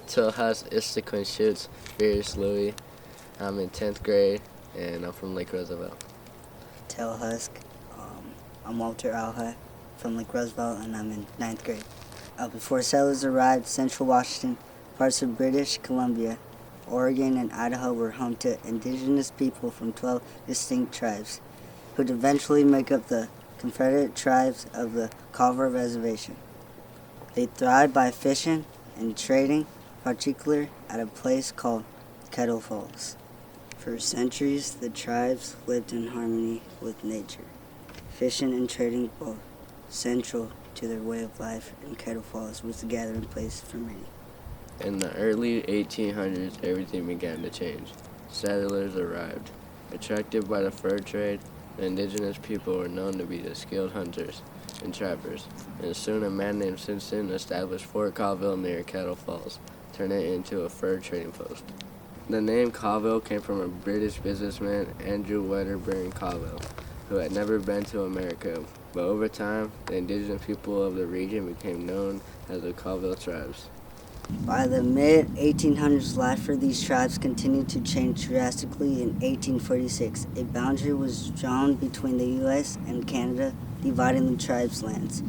Tillhouse Istaquin Fierce Louis. I'm in 10th grade, and I'm from Lake Roosevelt. Tailhusk. I'm Walter Alha from Lake Roosevelt, and I'm in 9th grade. Before settlers arrived, central Washington, parts of British Columbia, Oregon, and Idaho were home to indigenous people from 12 distinct tribes, who would eventually make up the Confederate tribes of the Colville Reservation. They thrived by fishing and trading, particularly at a place called Kettle Falls. For centuries, the tribes lived in harmony with nature. Fishing and trading both central to their way of life, and Kettle Falls was the gathering place for many. In the early 1800s, everything began to change. Settlers arrived. Attracted by the fur trade, the indigenous people were known to be the skilled hunters and trappers, and soon a man named Simpson established Fort Colville near Kettle Falls, turning it into a fur trading post. The name Colville came from a British businessman, Andrew Wedderburn Colville, who had never been to America, but over time, the indigenous people of the region became known as the Colville tribes. By the mid-1800s, life for these tribes continued to change drastically. In 1846, a boundary was drawn between the U.S. and Canada, dividing the tribes' lands.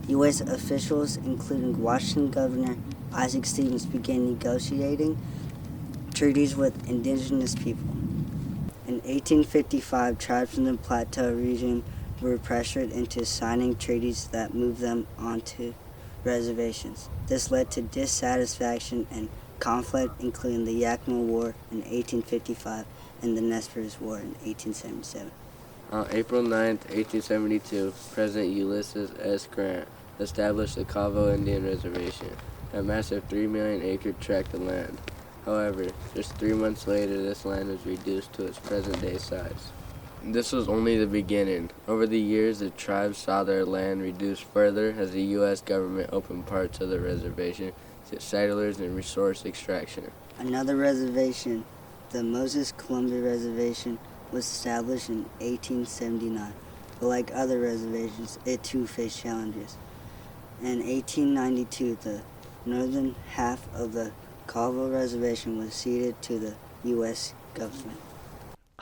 U.S. officials, including Washington Governor Isaac Stevens, began negotiating treaties with indigenous people. In 1855, tribes in the Plateau region were pressured into signing treaties that moved them onto reservations. This led to dissatisfaction and conflict, including the Yakima War in 1855 and the Nez Perce War in 1877. On April 9, 1872, President Ulysses S. Grant established the Colville Indian Reservation, a massive 3 million acre tract of land. However, just 3 months later, this land was reduced to its present-day size. This was only the beginning. Over the years, the tribes saw their land reduced further as the U.S. government opened parts of the reservation to settlers and resource extraction. Another reservation, the Moses Columbia Reservation, was established in 1879. But like other reservations, it too faced challenges. In 1892, the northern half of the Colville Reservation was ceded to the U.S. government.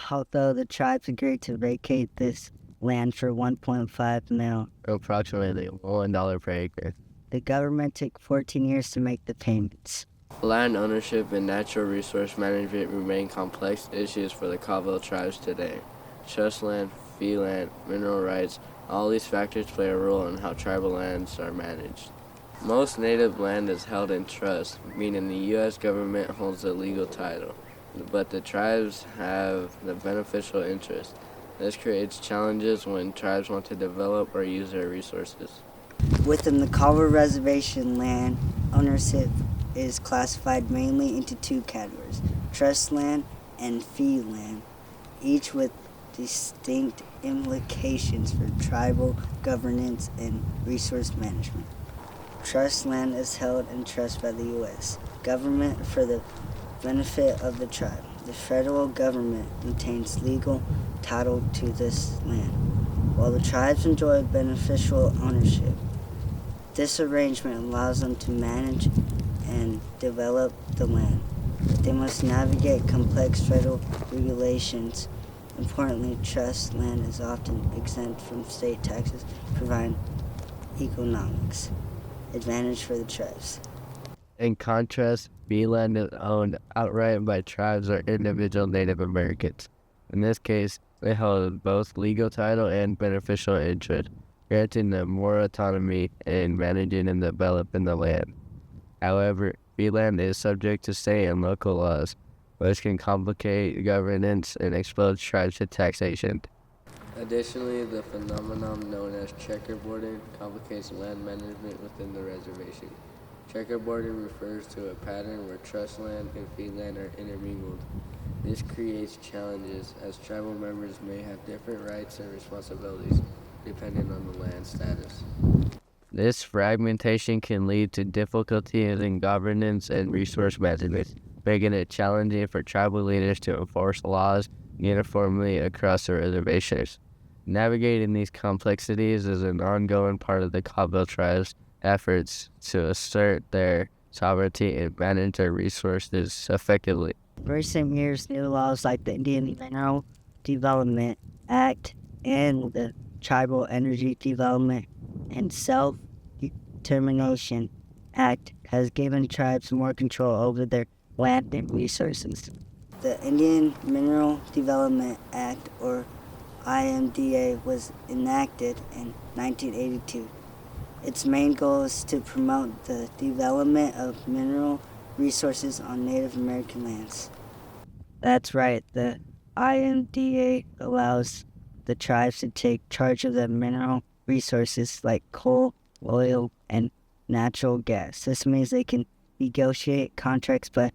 Although the tribes agreed to vacate this land for $1.5 million, Approximately $1 per acre. the government took 14 years to make the payments. Land ownership and natural resource management remain complex issues for the Colville tribes today. Trust land, fee land, mineral rights, all these factors play a role in how tribal lands are managed. Most native land is held in trust, meaning the U.S. government holds the legal title, but the tribes have the beneficial interest. This creates challenges when tribes want to develop or use their resources. Within the Colville Reservation, land ownership is classified mainly into two categories, trust land and fee land, each with distinct implications for tribal governance and resource management. Trust land is held in trust by the U.S. government for the benefit of the tribe. The federal government maintains legal title to this land, while the tribes enjoy beneficial ownership. This arrangement allows them to manage and develop the land. They must navigate complex federal regulations. Importantly, trust land is often exempt from state taxes, providing economics advantage for the tribes. In contrast, fee land is owned outright by tribes or individual Native Americans. In this case, they hold both legal title and beneficial interest, granting them more autonomy in managing and developing the land. However, fee land is subject to state and local laws, which can complicate governance and expose tribes to taxation. Additionally, the phenomenon known as checkerboarding complicates land management within the reservation. Checkerboarding refers to a pattern where trust land and fee land are intermingled. This creates challenges as tribal members may have different rights and responsibilities depending on the land status. This fragmentation can lead to difficulties in governance and resource management, making it challenging for tribal leaders to enforce laws uniformly across the reservations. Navigating these complexities is an ongoing part of the Colville tribe's efforts to assert their sovereignty and manage their resources effectively. Recent years, new laws like the Indian Mineral Development Act and the Tribal Energy Development and Self-Determination Act has given tribes more control over their land and resources. The Indian Mineral Development Act, or IMDA, was enacted in 1982. Its main goal is to promote the development of mineral resources on Native American lands. That's right. The IMDA allows the tribes to take charge of the mineral resources like coal, oil, and natural gas. This means they can negotiate contracts by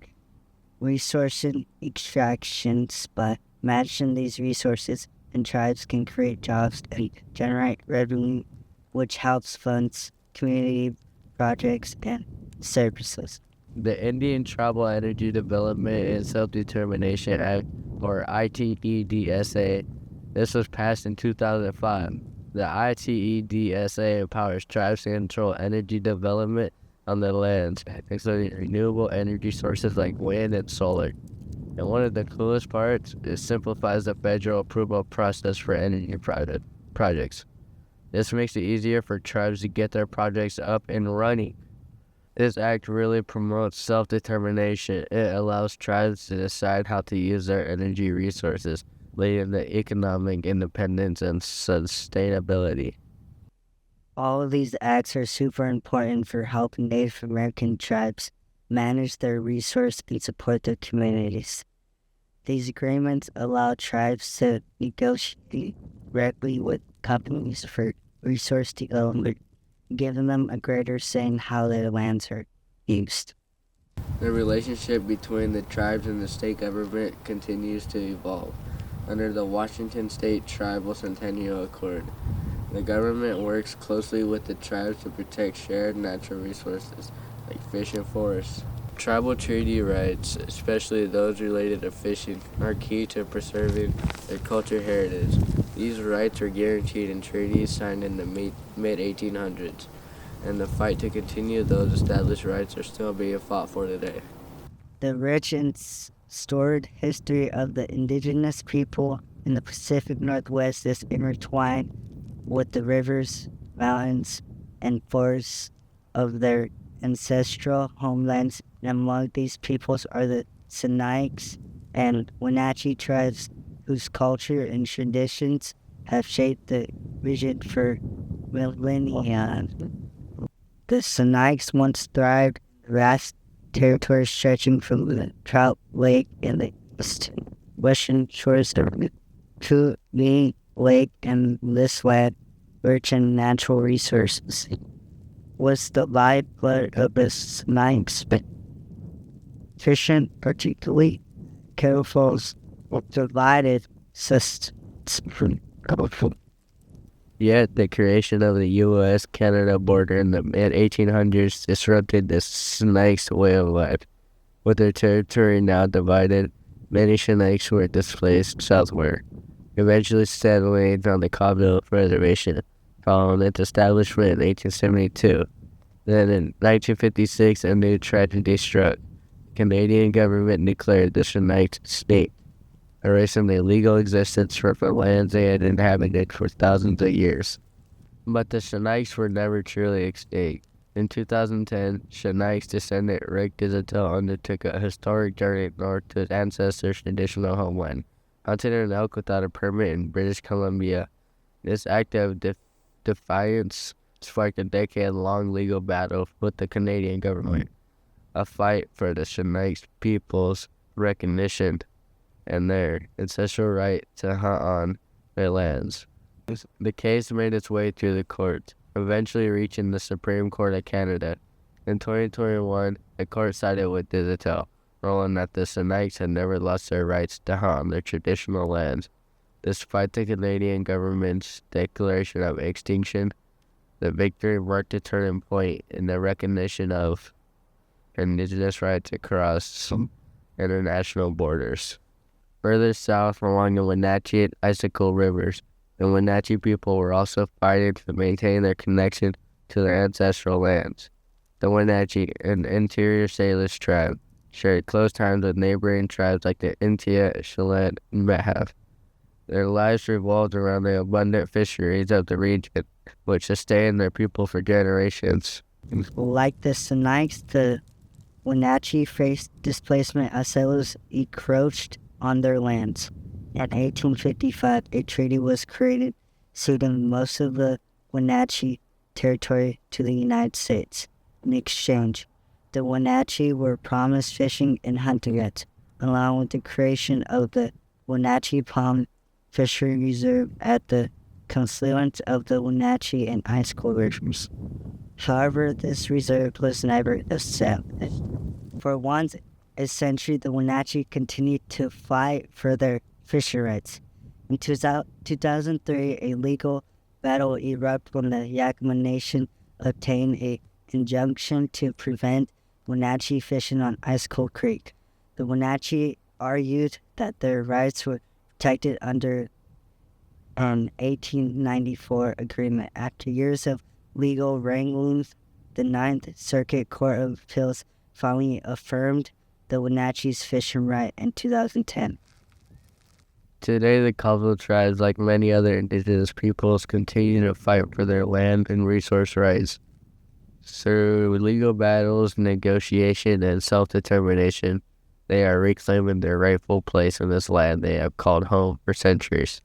resource extractions by matching these resources, and tribes can create jobs and generate revenue, which helps fund community projects and services. The Indian Tribal Energy Development and Self-Determination Act, or ITEDSA, this was passed in 2005. The ITEDSA empowers tribes to control energy development on their lands, including renewable energy sources like wind and solar. And one of the coolest parts is simplifies the federal approval process for energy projects. This makes it easier for tribes to get their projects up and running. This act really promotes self-determination. It allows tribes to decide how to use their energy resources, leading to economic independence and sustainability. All of these acts are super important for helping Native American tribes manage their resources and support their communities. These agreements allow tribes to negotiate directly with companies for resource development, giving them a greater say in how their lands are used. The relationship between the tribes and the state government continues to evolve. Under the Washington State Tribal Centennial Accord, the government works closely with the tribes to protect shared natural resources like fish and forests. Tribal treaty rights, especially those related to fishing, are key to preserving their cultural heritage. These rights were guaranteed in treaties signed in the mid-1800s, and the fight to continue those established rights are still being fought for today. The rich and storied history of the indigenous people in the Pacific Northwest is intertwined with the rivers, mountains, and forests of their ancestral homelands, and among these peoples are the Sinaiaks and Wenatchee tribes, whose culture and traditions have shaped the region for millennia. The Sinaiaks once thrived in vast territories stretching from the Trout Lake in the western shores of Kootenai Lake, and this land, rich in natural resources, was the lifeblood of the Sinaiaks. Fishing, particularly kettlefuls, provided sustenance. Yet the creation of the U.S.-Canada border in the mid-1800s disrupted the Sinaiaks' way of life. With their territory now divided, many Sinaiaks were displaced southward, eventually settling on the Colville Reservation, following its establishment in 1872. Then in 1956, a new tragedy struck. The Canadian government declared the Sinaiaks state, erasing their legal existence from the lands they had inhabited for thousands of years. But the Sinaiaks were never truly extinct. In 2010, Sinaiaks descendant Rick Digital undertook a historic journey north to his ancestors' traditional homeland, hunting an elk without a permit in British Columbia. This act of defiance sparked a decade-long legal battle with the Canadian government, a fight for the Sinaiaks people's recognition and their ancestral right to hunt on their lands. The case made its way through the courts, eventually reaching the Supreme Court of Canada. In 2021, the court sided with Digital, ruling that the Sinaiaks had never lost their rights to hunt on their traditional lands. Despite the Canadian government's declaration of extinction, the victory marked a turning point in the recognition of Indigenous rights across international borders. Further south along the Wenatchee and Icicle rivers, the Wenatchee people were also fighting to maintain their connection to their ancestral lands. The Wenatchee, an interior Salish tribe, shared close ties with neighboring tribes like the Intia, Chelan, and Metcalfe. Their lives revolved around the abundant fisheries of the region, which sustained their people for generations. Like the Sinaiaks, the Wenatchee faced displacement as settlers encroached on their lands. In 1855, a treaty was created, ceding most of the Wenatchee territory to the United States. In exchange, the Wenatchee were promised fishing and hunting rights, along with the creation of the Wenatchee Pond Fishery Reserve at the confluence of the Wenatchee and Ice Cold rivers. However, this reserve was never established. For a century, the Wenatchee continued to fight for their fishery rights. In 2003, a legal battle erupted when the Yakama Nation obtained an injunction to prevent Wenatchee fishing on Ice Cold Creek. The Wenatchee argued that their rights were protected under an 1894 agreement. After years of legal wranglings, the Ninth Circuit Court of Appeals finally affirmed the Wenatchee's fishing right in 2010. Today, the Colville tribes, like many other indigenous peoples, continue to fight for their land and resource rights. Through legal battles, negotiation, and self-determination, they are reclaiming their rightful place in this land they have called home for centuries.